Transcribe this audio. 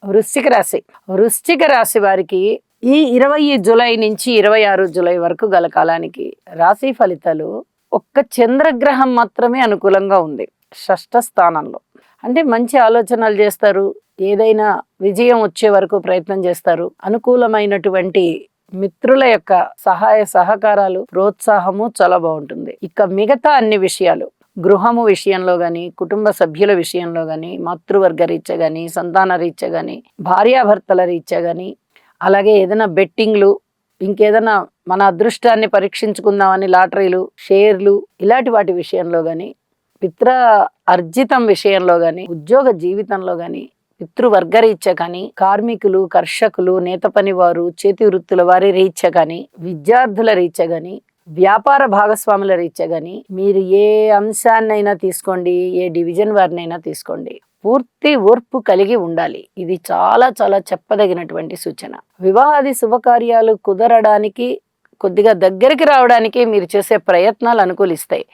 వృశ్చిక రాశి. వృశ్చిక రాశి వారికి ఈ 20 జూలై నుంచి 26 జూలై వరకు గల కాలానికి రాశి ఫలితాలు ఒక్క చంద్రగ్రహం మాత్రమే అనుకూలంగా ఉంది, షష్ఠ స్థానంలో. అంటే మంచి ఆలోచనలు చేస్తారు, ఏదైనా విజయం వచ్చే వరకు ప్రయత్నం చేస్తారు. అనుకూలమైనటువంటి మిత్రుల యొక్క సహాయ సహకారాలు, ప్రోత్సాహము చాలా బాగుంటుంది. ఇక మిగతా అన్ని విషయాలు, గృహము విషయంలో కానీ, కుటుంబ సభ్యుల విషయంలో కానీ, మాతృవర్గ రీత్యా కానీ, సంతాన రీత్యా కానీ, భార్యాభర్తల రీత్యా కానీ, అలాగే ఏదైనా బెట్టింగ్లు, ఇంకేదైనా మన అదృష్టాన్ని పరీక్షించుకుందామని లాటరీలు, షేర్లు, ఇలాంటి వాటి విషయంలో కానీ, పిత్ర అర్జితం విషయంలో కానీ, ఉద్యోగ జీవితంలో కానీ, పితృవర్గరీత్యా కానీ, కార్మికులు, కర్షకులు, నేత పని వారు, చేతి వృత్తుల వారి రీత్యా కానీ, విద్యార్థుల రీత్యా కానీ, వ్యాపార భాగస్వాముల రీత్యా కానీ, మీరు ఏ అంశాన్నైనా తీసుకోండి, ఏ డివిజన్ వారినైనా తీసుకోండి, పూర్తి ఓర్పు కలిగి ఉండాలి. ఇది చాలా చాలా చెప్పదగినటువంటి సూచన. వివాహాది శుభకార్యాలు కుదరడానికి, కొద్దిగా దగ్గరికి రావడానికి మీరు చేసే ప్రయత్నాలు అనుకూలిస్తాయి.